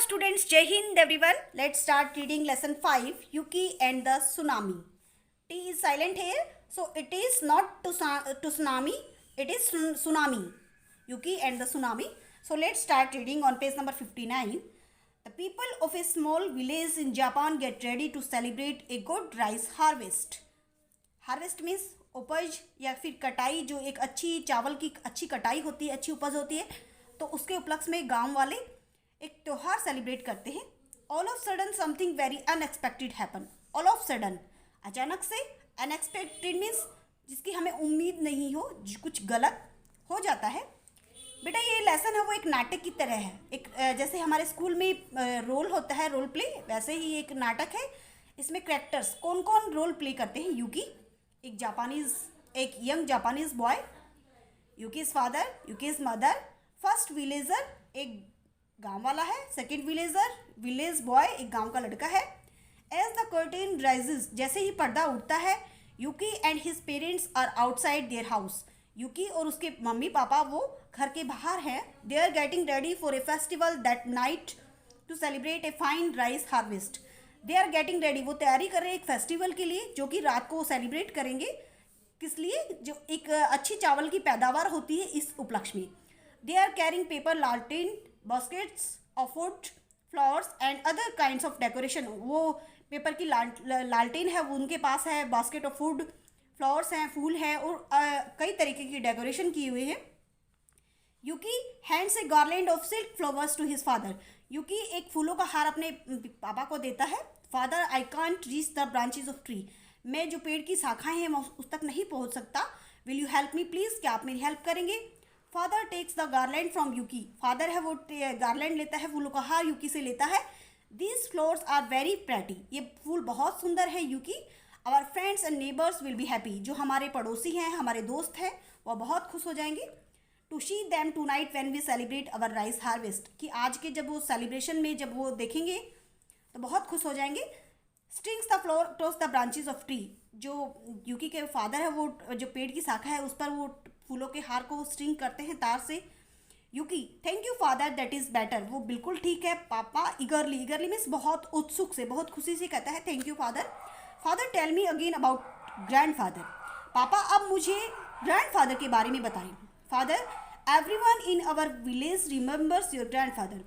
students, Jai Hind everyone. Let's start reading lesson 5, Yuki and the Tsunami. T is silent here, so it is not to tsunami, it is tsunami. Yuki and the Tsunami. So let's start reading on page number 59. The people of a small village in Japan get ready to celebrate a good rice harvest. Harvest means उपज या फिर कटाई, जो एक अच्छी चावल की अच्छी कटाई होती है, अच्छी उपज होती है, तो उसके उपलक्ष्य में गांव वाले एक त्यौहार सेलिब्रेट करते हैं. All of sudden something very unexpected happen. All of sudden, अचानक से. अनएक्सपेक्टेड मीन्स जिसकी हमें उम्मीद नहीं हो, कुछ गलत हो जाता है. बेटा ये लेसन है वो एक नाटक की तरह है. एक जैसे हमारे स्कूल में रोल होता है, रोल प्ले, वैसे ही एक नाटक है. इसमें कैरेक्टर्स कौन कौन रोल प्ले करते हैं. यूकी एक young Japanese boy, Yuki's father, Yuki's mother, first villager एक गांव वाला है, सेकंड विलेज बॉय एक गांव का लड़का है. एज द कर्टेन राइजेस, जैसे ही पर्दा उठता है, Yuki and his parents are outside their house. Yuki और उसके मम्मी पापा वो घर के बाहर हैं. They are getting ready for a festival that night to celebrate a fine rice harvest. They are getting ready, वो तैयारी कर रहे हैं एक फेस्टिवल के लिए जो कि रात को सेलिब्रेट करेंगे. किस लिए? जो एक अच्छी चावल की पैदावार होती है इस उपलक्ष्य में. दे आर कैरिंग पेपर लालटेन, baskets of would, flowers and other kinds of decoration. वो पेपर की लालटेन है वो उनके पास है, बास्केट ऑफ वुड, फ्लावर्स हैं, फूल हैं और कई तरीके की डेकोरेशन किए हुए हैं. Yuki hands a garland of silk flowers to his father. Yuki एक फूलों का हार अपने पापा को देता है. Father, I can't reach the branches of tree. मैं जो पेड़ की शाखाएं हैं मैं उस तक नहीं पहुंच सकता. Will you help me please, क्या आप मेरी हेल्प करेंगे. Father takes the garland from Yuki. Father है वो गार्लैंड लेता है, फूलों का हार यूकी से लेता है. These flowers are very pretty. ये फूल बहुत सुंदर है Yuki. Our friends and neighbours will be happy. जो हमारे पड़ोसी हैं, हमारे दोस्त हैं, वो बहुत खुश हो जाएंगे. To she them tonight when we celebrate our rice harvest. कि आज के जब वो सेलिब्रेशन में जब वो देखेंगे तो बहुत खुश हो जाएंगे. Strings the flower toss the branches of tree. जो यूकी के फादर है वो जो पेड़ की शाखा है उस पर वो फूलों के हार को स्ट्रिंग करते हैं तार से. Yuki, thank you father, that is better. वो बिल्कुल ठीक है. पापा ईगरली मीन्स बहुत उत्सुक से, बहुत खुशी से कहता है thank you father. Father tell me again about grand father. पापा अब मुझे ग्रैंड फादर के बारे में बताएं. Father, everyone in our village remembers your grandfather.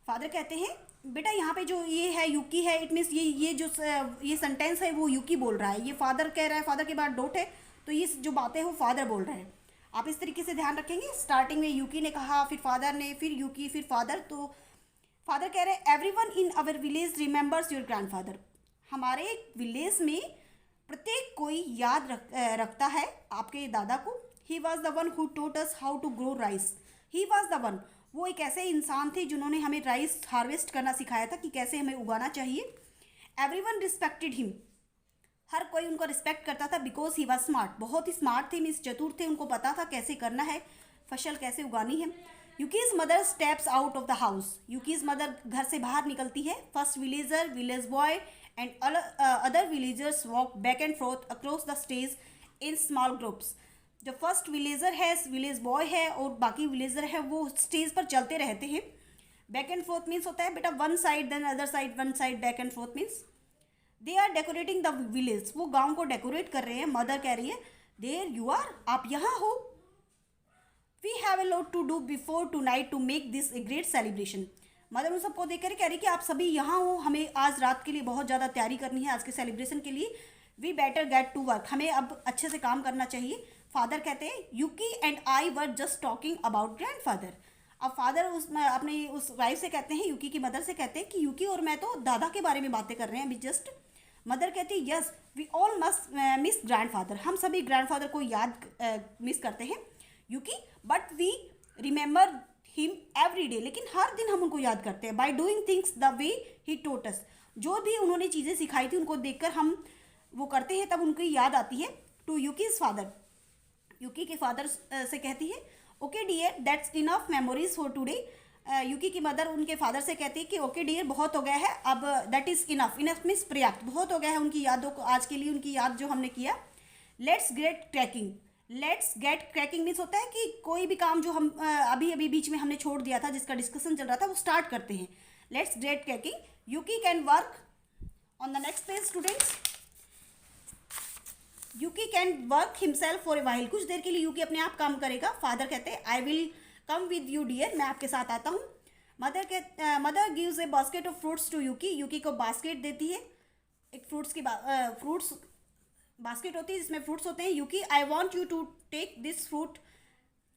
Father कहते हैं बेटा यहाँ पे जो ये है यूकी है, इट मीन्स ये सेंटेंस है वो यूकी बोल रहा है. ये फादर कह रहा है, फादर के बाद डॉट है, तो ये जो बातें हैं वो फादर बोल रहे हैं. आप इस तरीके से ध्यान रखेंगे. स्टार्टिंग में यूकी ने कहा, फिर फादर ने, फिर यूकी, फिर फादर. तो फादर कह रहे हैं everyone in our village remembers your grandfather. हमारे विलेज में प्रत्येक कोई याद रखता है आपके दादा को. He was the one who taught us how to grow rice. He was the one, वो एक ऐसे इंसान थे जिन्होंने हमें राइस हार्वेस्ट करना सिखाया था कि कैसे हमें उगाना चाहिए. Everyone respected him. हर कोई उनको रिस्पेक्ट करता था. बिकॉज ही वॉज स्मार्ट, बहुत ही स्मार्ट थे, मीन्स चतुर थे, उनको पता था कैसे करना है, फसल कैसे उगानी है. Yuki's mother steps out of the house. Yuki's mother घर से बाहर निकलती है. First villager, village boy and other villagers walk back and forth across the stage in small groups. जो फर्स्ट विलेजर है, विलेज बॉय है और बाकी विलेजर है वो स्टेज पर चलते रहते हैं. बैक एंड फोर्थ मीन्स होता है बेटा one side then other side, one side back and forth means. They are decorating the village. वो गांव को डेकोरेट कर रहे हैं. मदर कह रही है देयर यू आर, आप यहाँ हो. We have a lot to do before tonight to make this a great celebration. Mother उन सबको देख कर कह रही कि आप सभी यहाँ हो, हमें आज रात के लिए बहुत ज़्यादा तैयारी करनी है आज के सेलिब्रेशन के लिए. We better get to work. हमें अब अच्छे से काम करना चाहिए. फादर कहते हैं Yuki and I were just talking about grand father. अब फादर अपने उस वाइफ से कहते हैं, यूकी की मदर से कहते हैं कि यूकी और मैं तो दादा के बारे में बातें कर रहे हैं अभी जस्ट. मदर कहती है yes we all must miss grand father. हम सभी ग्रैंड फादर को याद मिस करते हैं Yuki. But we remember him every day. लेकिन हर दिन हम उनको याद करते हैं. By doing things the way he taught us. जो भी उन्होंने चीज़ें सिखाई थी उनको देखकर हम वो करते हैं, तब उनकी याद आती है. To यूकीज father. यूकी के फादर से कहती है okay dear that's enough memories for today. Yuki की मदर उनके फादर से कहती है कि ओके डियर बहुत हो गया है अब. That is enough. Enough means पर्याप्त, बहुत हो गया है उनकी यादों को, आज के लिए उनकी याद जो हमने किया. Let's get cracking. Let's get cracking means होता है कि कोई भी काम जो हम अभी अभी बीच में हमने छोड़ दिया था, जिसका डिस्कशन चल रहा था, वो स्टार्ट करते हैं. Let's great taking Yuki can work on the next page students. Yuki can work himself for a while, कुछ देर के लिए यूकी अपने आप काम करेगा। फादर कहते हैं I will come with you dear, मैं आपके साथ आता हूँ। Mother gives a basket of fruits to Yuki, Yuki को बास्केट देती है, एक फ्रूट्स की फ्रूट्स बास्केट होती है जिसमें फ्रूट्स होते हैं। Yuki I want you to take this fruit,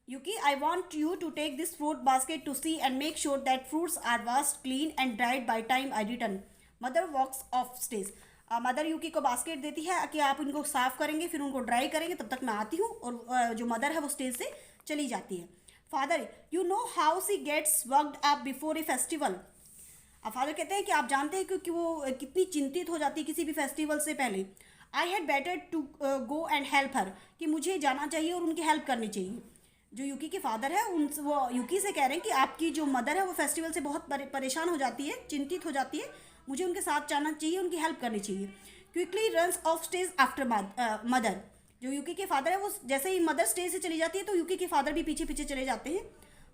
Yuki I want you to take this fruit basket to see and make sure that fruits are washed clean and dried by time I return. Mother walks off stage, mother Yuki को basket देती है कि आप इनको साफ करेंगे फिर उनको ड्राई करेंगे, तब तक मैं आती हूँ, और जो मदर है वो स्टेज से चली जाती है। Father you know how she gets worked up before a festival, अब फादर कहते हैं कि आप जानते हैं क्योंकि वो कितनी चिंतित हो जाती है किसी भी फेस्टिवल से पहले। I had better to go and help her, कि मुझे जाना चाहिए और उनकी हेल्प करनी चाहिए। जो यूकी के फादर है उन वो यूकी से कह रहे हैं कि आपकी जो मदर है वो फेस्टिवल से बहुत परेशान हो जाती है, चिंतित हो जाती है, मुझे उनके साथ जाना चाहिए, उनकी हेल्प करनी चाहिए। Quickly runs off stage after mother, जो यूकी के फादर है वो जैसे ही मदर स्टेज से चली जाती है तो यूकी के फादर भी पीछे पीछे चले जाते हैं।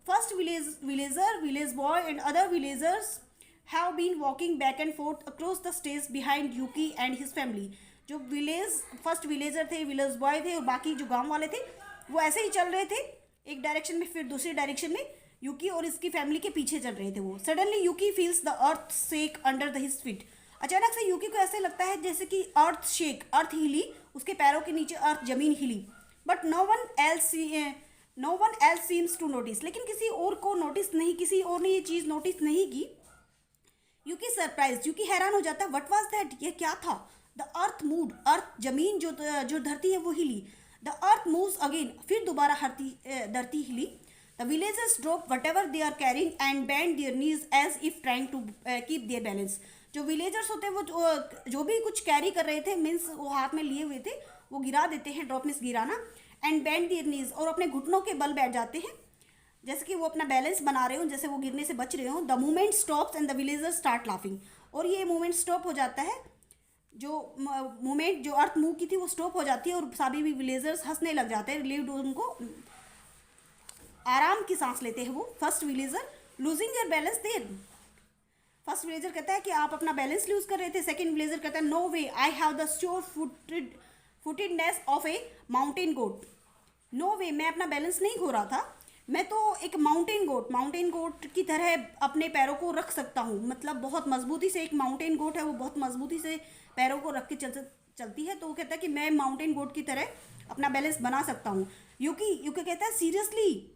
First village boy and other villagers have been walking back and forth across the stage behind Yuki and his family, जो फर्स्ट विलेजर थे, विलेज बॉय थे और बाकी जो गाँव वाले थे वो ऐसे ही चल रहे थे एक डायरेक्शन में, फिर दूसरी डायरेक्शन में यूकी और इसकी फैमिली के पीछे चल रहे थे वो। Suddenly Yuki feels the earth shake under his feet, अचानक से यूकी को ऐसे लगता है जैसे कि अर्थ शेक, अर्थ हिली, उसके पैरों के नीचे अर्थ जमीन हिली। But no one else seems to notice, लेकिन किसी और को नोटिस नहीं, किसी और ने ये चीज़ नोटिस नहीं की। यूकी सरप्राइज, यूकी हैरान हो जाता है, व्हाट वाज दैट, ये क्या था। द अर्थ मूव्ड, अर्थ जमीन जो धरती है वो हिली। द अर्थ मूव्स अगेन, फिर दोबारा धरती हिली। The villagers drop whatever they are carrying and bend their knees as if trying to keep their balance, जो विलेजर्स होते हैं वो जो भी कुछ कैरी कर रहे थे, मीन्स वो हाथ में लिए हुए थे, वो गिरा देते हैं, ड्रॉप मीन्स गिराना, एंड बैंड देयर नीज, और अपने घुटनों के बल बैठ जाते हैं जैसे कि वो अपना बैलेंस बना रहे हो, जैसे वो गिरने से बच रहे हो। The movement stops and the villagers start laughing, और ये मूवमेंट स्टॉप हो जाता है, जो मूवमेंट जो अर्थ मूव की थी वो स्टॉप हो जाती है और सभी भी विलेजर्स हंसने लग जाते हैं, रिलीव्ड, उनको आराम की सांस लेते हैं वो। First villager losing their balance there, first villager कहता है कि आप अपना बैलेंस लूज कर रहे थे। सेकंड विलेजर कहता है no way I have the sure footedness of a mountain goat, no way मैं अपना बैलेंस नहीं खो रहा था, मैं तो एक माउंटेन गोट की तरह अपने पैरों को रख सकता हूँ, मतलब बहुत मजबूती से, एक माउंटेन गोट है वो बहुत मजबूती से पैरों को रख के चलती है, तो वो कहता है कि मैं माउंटेन गोट की तरह अपना बैलेंस बना सकता हूँ। यूकी कहता है सीरियसली,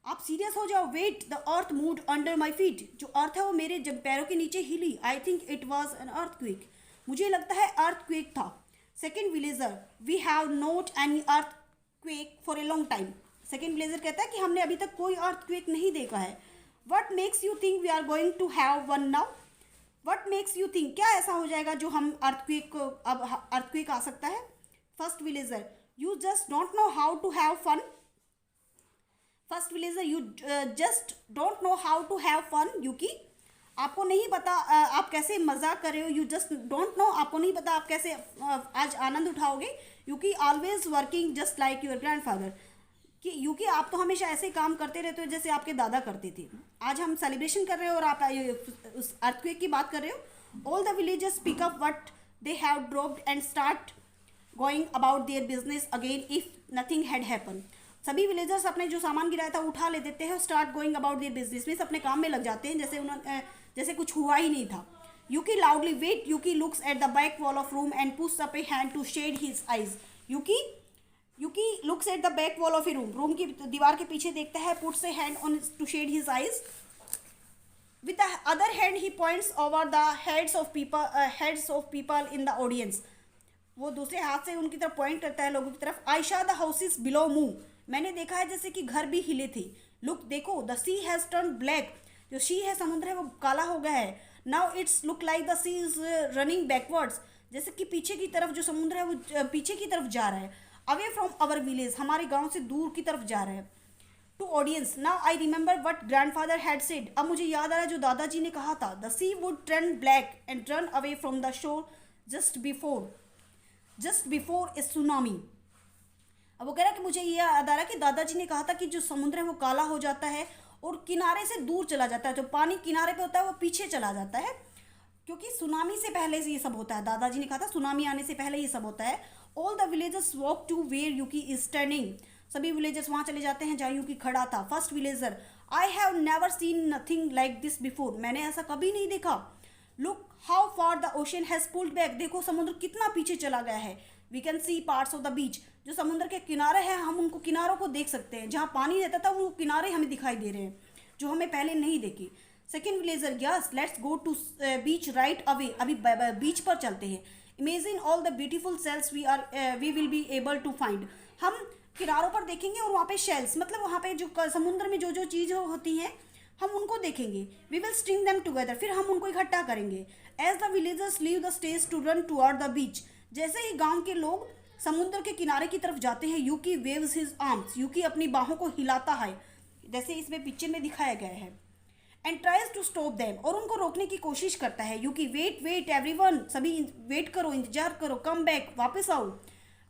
आप सीरियस हो जाओ। Wait the earth moved under my feet, जो अर्थ है वो मेरे जब पैरों के नीचे हिली। I think it was an earthquake, मुझे लगता है अर्थक्वेक था। Second villager we have not any earthquake for a long time, second villager कहता है कि हमने अभी तक कोई अर्थक्वेक नहीं देखा है। What makes you think we are going to have one now, what makes you think, क्या ऐसा हो जाएगा जो हम अर्थक्वेक, अब अर्थक्वेक आ सकता है। First villager you just don't know how to have fun, first villager you just don't know how to have fun, Yuki आपको नहीं पता आप कैसे मजाक कर रहे हो, यू जस्ट डोंट नो, आपको नहीं पता आप कैसे आज आनंद उठाओगे। Yuki always working just like your grandfather, कि यूकी आप तो हमेशा ऐसे काम करते रहते हो जैसे आपके दादा करते थे, आज हम सेलिब्रेशन कर रहे हो और आप उस अर्थक्वेक की बात कर रहे हो। All the villagers pick up what they have dropped and start going about their business again if nothing had happen, सभी विलेजर्स अपने जो सामान गिराया था उठा ले देते हैं और start going about their business, means अपने काम में लग जाते हैं जैसे कुछ हुआ ही नहीं था। Yuki loudly wait, Yuki looks at the back wall of room and puts up a hand to shade his eyes, Yuki looks at the back wall of a room, room की दीवार के पीछे देखता है, puts a hand on to shade his eyes, with the other hand he points over the heads of people in the audience, वो दूसरे हाथ से उनकी तरफ पॉइंट करता है लोगों की तरफ। आई शा द हाउसेस बिलो मूव, मैंने देखा है जैसे कि घर भी हिले थे। लुक देखो, the sea has turn black, जो सी है समुद्र है वो काला हो गया है। Now it's look like the sea is running backwards, जैसे कि पीछे की तरफ जो समुद्र है वो पीछे की तरफ जा रहा है। अवे फ्रॉम अवर विलेज, हमारे गांव से दूर की तरफ जा रहा है। To audience, now I remember what grandfather had said, अब मुझे याद आ रहा है जो दादाजी ने कहा था। The sea would turn black and run away from the shore just before a tsunami. अब वो कह रहा है कि मुझे ये याद आ रहा है कि दादाजी ने कहा था कि जो समुद्र है वो काला हो जाता है और किनारे से दूर चला जाता है, जो पानी किनारे पे होता है वो पीछे चला जाता है, क्योंकि सुनामी से पहले से ये सब होता है। दादाजी ने कहा था सुनामी आने से पहले ये सब होता है। All the villagers walk to where Yuki is standing, सभी विलेजर्स वहाँ चले जाते हैं जहाँ यूकी खड़ा था। First villager, I have never seen nothing like this before, मैंने ऐसा कभी नहीं देखा। Look how far the ocean has pulled back, देखो समुद्र कितना पीछे चला गया है। We can see parts of the beach, जो समुद्र के किनारे हैं हम उनको किनारों को देख सकते हैं, जहाँ पानी रहता था वो किनारे हमें दिखाई दे रहे हैं जो हमें पहले नहीं देखे। Second villager, yes let's go to beach right away, अभी बीच पर चलते हैं। Imagine all the beautiful shells we will be able to find, हम किनारों पर देखेंगे और वहाँ पे शेल्स, मतलब वहाँ पे जो समुद्र में जो जो चीज़ होती हैं हम उनको देखेंगे। We will string them together, फिर हम उनको इकट्ठा करेंगे। As the villagers leave the stage to run toward the beach, जैसे ही गांव के लोग समुद्र के किनारे की तरफ जाते हैं, यूकी वेव्स हिज आर्म्स, यूकी अपनी बाहों को हिलाता है, जैसे इसमें पिक्चर में दिखाया गया है। And tries to stop them, और उनको रोकने की कोशिश करता है। यूकी वेट वेट एवरीवन, सभी वेट करो, इंतजार करो, कम बैक, वापस आओ।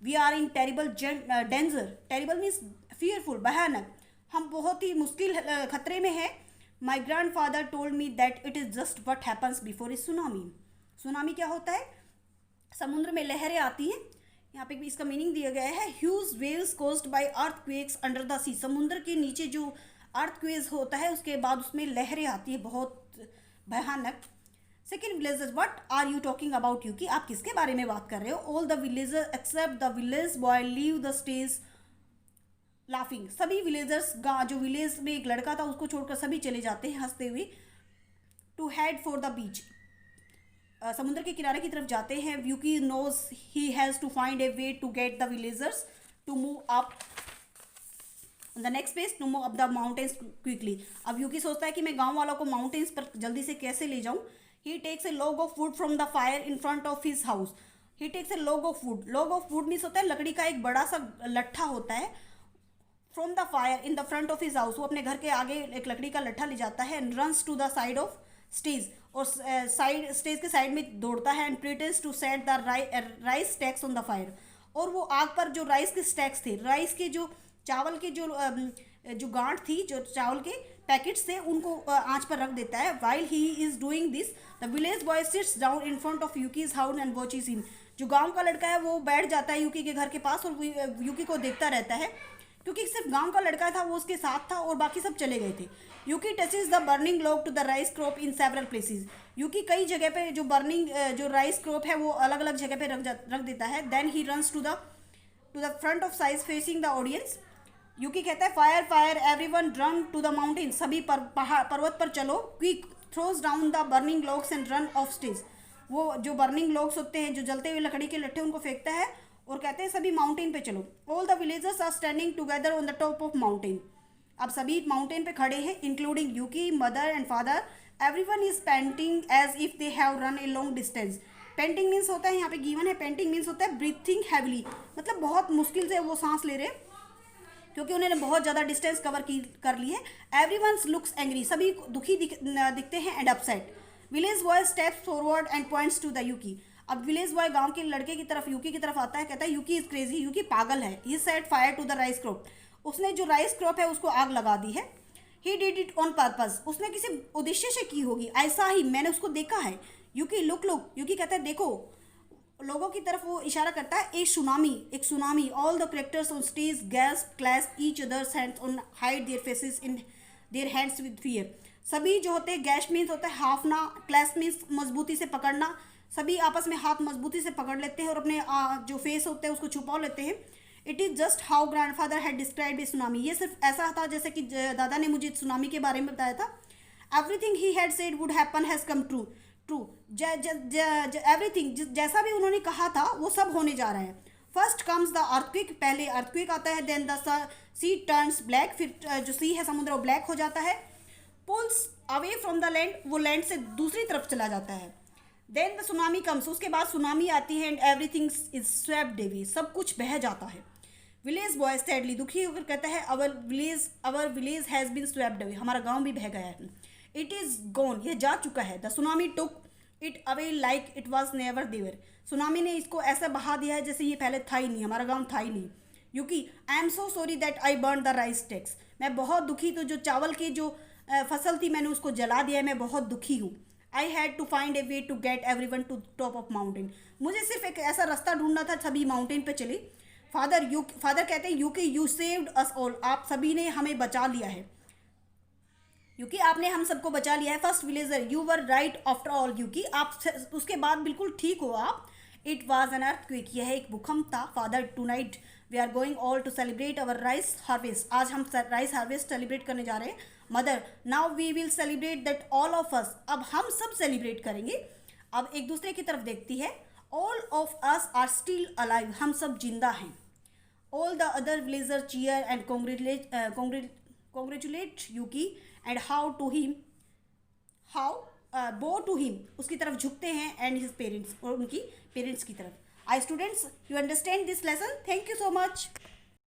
We are in terrible danger, terrible means fearful, भयानक, हम बहुत ही मुश्किल खतरे में है। My grandfather told me that it is just what happens before a tsunami. Tsunami क्या होता है? समुद्र में लहरें आती हैं, यहाँ पे भी इसका मीनिंग दिया गया है। Huge waves caused by earthquakes under the sea, समुद्र के नीचे जो अर्थक्वेक्स होता है उसके बाद उसमें लहरें आती है बहुत भयानक। Second villagers, what are you talking about Yuki, आप किसके बारे में बात कर रहे हो? All the villagers except the village boy leave the stage laughing, सभी विलेजर्स, जो विलेज में एक लड़का था उसको छोड़कर सभी चले जाते हैं हंसते हुए। To head for the beach, समुद्र के किनारे की तरफ जाते हैं। Yuki knows he has to find a way to get the villagers to move up the next page, to move up the mountains quickly. अब यूकी सोचता है कि मैं गांव वालों को माउंटेन्स पर जल्दी से कैसे ले जाऊं। He takes a log of wood from the fire in front of his house, he takes a log of wood, log of wood means होता है लकड़ी का एक बड़ा सा लट्ठा होता है। From the fire in the front of his house, वो अपने घर के आगे एक लकड़ी का लट्ठा ले जाता है। And runs to the side of stage, और साइड स्टेज के साइड में दौड़ता है। And pretends to set the rice stacks on the fire, और वो आग पर जो राइस के स्टैक्स थे, राइस के जो चावल के जो गांठ थी, जो चावल के पैकेट्स थे, उनको आंच पर रख देता है। While he is doing this the village boy sits down in front of Yuki's house and watches him, जो गांव का लड़का है वो बैठ जाता है यूकी के घर के पास और यूकी को देखता रहता है, क्योंकि सिर्फ गांव का लड़का था वो उसके साथ था और बाकी सब चले गए थे। Yuki touches the burning log to the rice crop in several places, Yuki कई जगह पे जो जो राइस क्रॉप है वो अलग अलग जगह पे रख देता है। Then he runs to the front of size facing the audience, Yuki कहता है fire fire everyone run to the mountain, सभी पर्वत पर चलो। Quick throws down the burning logs and run off stage, वो जो बर्निंग लॉग्स होते हैं, जो जलते हुए लकड़ी के लट्ठे, उनको फेंकता है और कहते हैं सभी माउंटेन पे चलो। All the villagers are standing together on the top of mountain, अब सभी माउंटेन पे खड़े हैं including Yuki, mother and father. Everyone is panting as if they have run a long distance, panting means होता है, यहाँ पे गिवन है, पेंटिंग मीन्स होता है ब्रीथिंग हैवली, मतलब बहुत मुश्किल से वो सांस ले रहे हैं क्योंकि उन्होंने बहुत ज़्यादा डिस्टेंस कवर कर ली है। एवरीवन लुक्स एंग्री, सभी दुखी दिखते हैं and upset. Village boy steps forward and points to the Yuki, अब विलेज बॉय गांव के लड़के की तरफ, यूकी की तरफ आता है, कहता है यूकी इज क्रेजी, यूकी पागल है। He set fire to the rice crop, उसने जो राइस क्रॉप है उसको आग लगा दी है। He did it on purpose, उसने किसी उद्देश्य से की होगी, ऐसा ही मैंने उसको देखा है। यूकी लुक लुक, यूकी कहता है देखो, लोगों की तरफ वो इशारा करता है। एक tsunami, all the characters on stage gas clash each others hands on hide their faces in their hands with fear, सभी जो होते हैं, गैश मीन्स होता है हाफना, क्लैश मीन्स मजबूती से पकड़ना, सभी आपस में हाथ मजबूती से पकड़ लेते हैं और अपने जो फेस होते हैं उसको छुपा लेते हैं। It is just how grandfather had described A tsunami, ये सिर्फ ऐसा था जैसे कि दादा ने मुझे सुनामी के बारे में बताया था। Everything he had said would happen has come true, everything जैसा भी उन्होंने कहा था वो सब होने जा रहा है। फर्स्ट कम्स द अर्थक्वेक, पहले अर्थक्वेक आता है। Then the sea turns black, फिर जो सी है समुद्र वो ब्लैक हो जाता है। Pulls away from the land, वो लैंड से दूसरी तरफ चला जाता है। देन द सुनामी कम्स, उसके बाद सुनामी आती है। And everything is swept away, सब कुछ बह जाता है। विलेज बॉय सैडली, दुखी होकर कहता है our village has been swept away, हमारा गांव भी बह गया है। इट इज़ गॉन, ये जा चुका है। The tsunami took it away like it was never there, tsunami ने इसको ऐसा बहा दिया है जैसे ये पहले था ही नहीं, हमारा गांव था ही नहीं। Yuki I am so sorry that I burn the rice stacks, मैं बहुत दुखी, तो जो चावल की जो फसल थी मैंने उसको जला दिया है, मैं बहुत दुखी हूँ. I had to find a way to get everyone to top of mountain. मुझे सिर्फ एक ऐसा रास्ता ढूंढना था, सभी माउंटेन पे चले. फादर कहते हैं यूकी यू सेव्ड अस ऑल, आप सभी ने हमें बचा लिया है. यूकी आपने हम सबको बचा लिया है. First villager you were right after all. Yuki आप उसके बाद बिल्कुल ठीक हो आप. इट वॉज एन अर्थक्वेक, यह एक भूकंप था. Father tonight we are going all to celebrate our rice harvest, आज हम राइस हार्वेस्ट सेलिब्रेट करने जा रहे हैं. Mother now we will celebrate that all of us, अब हम सब सेलिब्रेट करेंगे. अब एक दूसरे की तरफ देखती है. All of us are still alive, हम सब जिंदा हैं. All the other villager cheer and congratulate Yuki and how to him bow to him, उसकी तरफ झुकते हैं, एंड हिज पेरेंट्स, और उनकी पेरेंट्स की तरफ. I students, you understand this lesson. Thank you so much.